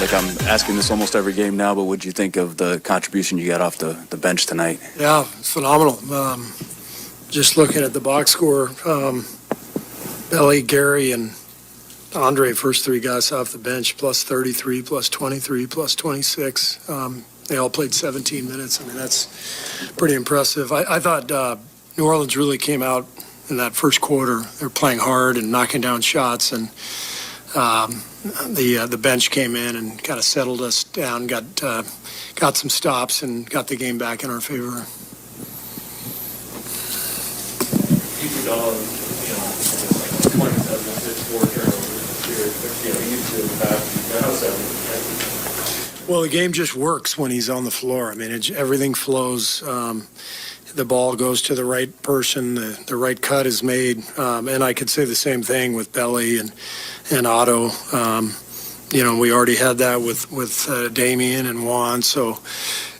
Like I'm asking this almost every game now, but what'd you think of the contribution you got off the bench tonight? Yeah, it's phenomenal. Just looking at the box score, Belly, Gary, and Andre, first three guys off the bench, plus 33, plus 23, plus 26. They all played 17 minutes. I mean, that's pretty impressive. I thought New Orleans really came out in that first quarter. They were playing hard and knocking down shots, and the bench came in and kind of settled us down, got some stops, and got the game back in our favor. Well, the game just works when he's on the floor. I mean, everything flows. The ball goes to the right person. The right cut is made. And I could say the same thing with Belly and Otto. We already had that with Damian and Juan. So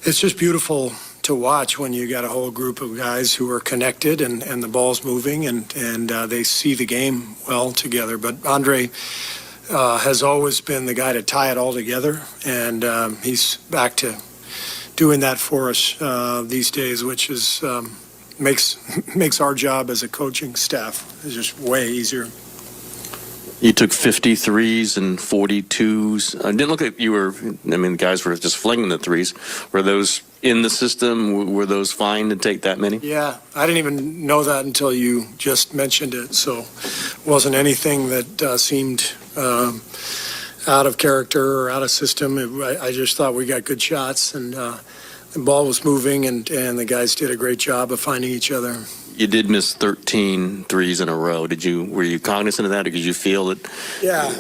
it's just beautiful to watch when you got a whole group of guys who are connected and the ball's moving and they see the game well together. But Andre has always been the guy to tie it all together, and he's back to doing that for us these days, which is makes our job as a coaching staff is just way easier. You took 53s and 42s. It didn't look like you were, the guys were just flinging the threes. Were those in the system? Were those fine to take that many? Yeah, I didn't even know that until you just mentioned it. So it wasn't anything that seemed out of character or out of system. I just thought we got good shots, and the ball was moving, and the guys did a great job of finding each other. You did miss 13 threes in a row. Were you cognizant of that, or did you feel that? Yeah,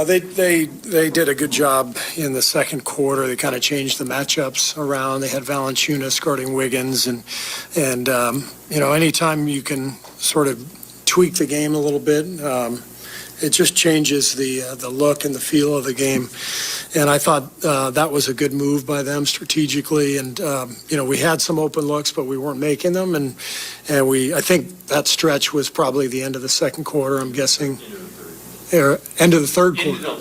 they did a good job in the second quarter. They kind of changed the matchups around. They had Valanciunas guarding Wiggins, and anytime you can sort of tweak the game a little bit, it just changes the look and the feel of the game. And I thought that was a good move by them strategically. And, we had some open looks, but we weren't making them. And I think that stretch was probably the end of the second quarter, I'm guessing. End of the third quarter.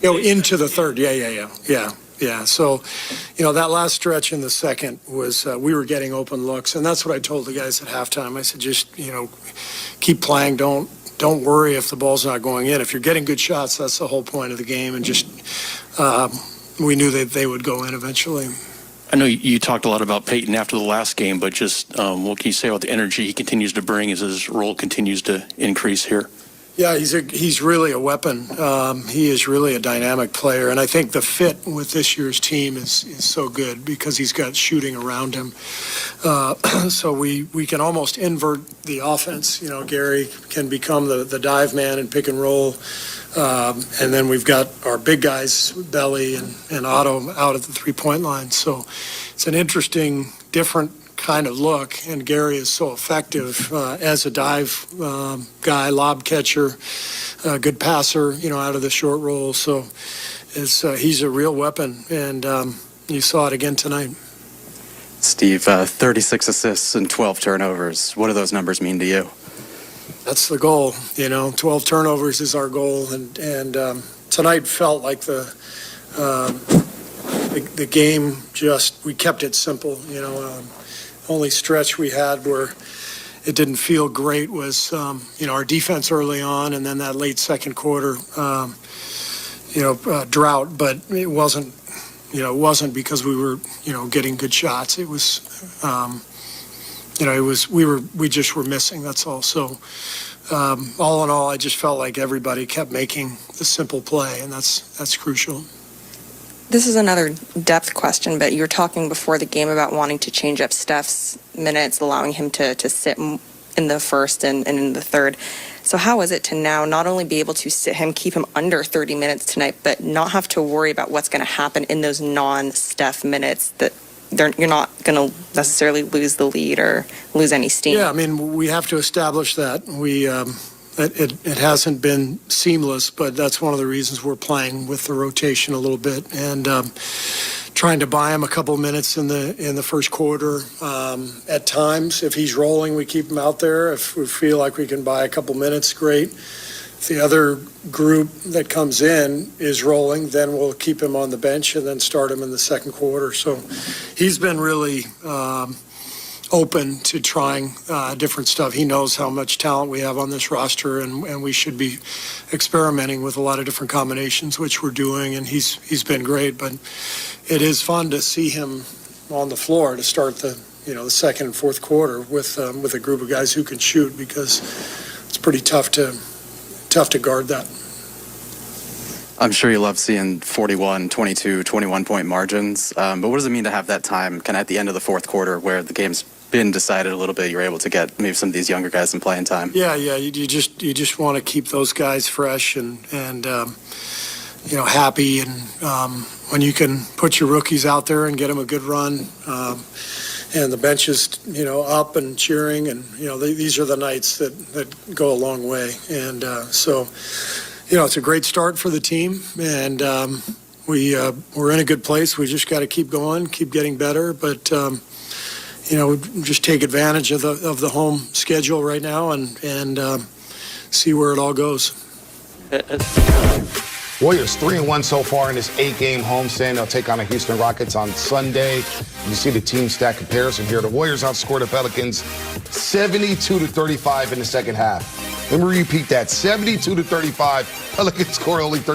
Into the third. Yeah. So, that last stretch in the second was we were getting open looks. And that's what I told the guys at halftime. I said, just, keep playing. Don't worry if the ball's not going in. If you're getting good shots, that's the whole point of the game. And just we knew that they would go in eventually. I know you talked a lot about Peyton after the last game, but just what can you say about the energy he continues to bring as his role continues to increase here? Yeah, he's really a weapon. He is really a dynamic player, and I think the fit with this year's team is so good because he's got shooting around him. So we can almost invert the offense. Gary can become the dive man and pick and roll, and then we've got our big guys, Belly and Otto, out at the three-point line. So it's an interesting, different kind of look, and Gary is so effective as a dive guy, lob catcher, good passer, out of the short roll. So he's a real weapon, and you saw it again tonight. Steve, 36 assists and 12 turnovers. What do those numbers mean to you? That's the goal. 12 turnovers is our goal, and tonight felt like the game we kept it simple. Only stretch we had where it didn't feel great was, our defense early on, and then that late second quarter, drought. But it wasn't, because we were, getting good shots. It was, we just were missing. That's all. So, all in all, I just felt like everybody kept making the simple play, and that's crucial. This is another depth question, but you were talking before the game about wanting to change up Steph's minutes, allowing him to sit in the first and in the third. So how is it to now not only be able to sit him, keep him under 30 minutes tonight, but not have to worry about what's going to happen in those non-Steph minutes, that you're not going to necessarily lose the lead or lose any steam? Yeah, we have to establish that. It hasn't been seamless, but that's one of the reasons we're playing with the rotation a little bit and trying to buy him a couple minutes in the first quarter. At times, if he's rolling, we keep him out there. If we feel like we can buy a couple minutes, great. if the other group that comes in is rolling, then we'll keep him on the bench and then start him in the second quarter. So he's been really open to trying different stuff. He knows how much talent we have on this roster, and we should be experimenting with a lot of different combinations, which we're doing, and he's been great. But it is fun to see him on the floor to start the second and fourth quarter with a group of guys who can shoot, because it's pretty tough to guard that. I'm sure you love seeing 41, 22, 21-point margins, but what does it mean to have that time kind of at the end of the fourth quarter where the game's been decided a little bit, you're able to get maybe some of these younger guys some playing time? Yeah, you just want to keep those guys fresh and happy, and when you can put your rookies out there and get them a good run, and the bench is up and cheering, and these are the nights that go a long way, and so it's a great start for the team, and we're in a good place. We just got to keep going, keep getting better, but just take advantage of the home schedule right now and see where it all goes. Warriors 3-1 so far in this 8-game homestand. They'll take on the Houston Rockets on Sunday. You see the team stat comparison here. The Warriors outscored the Pelicans 72-35 in the second half. Let me repeat that: 72-35. Pelicans scored only 30.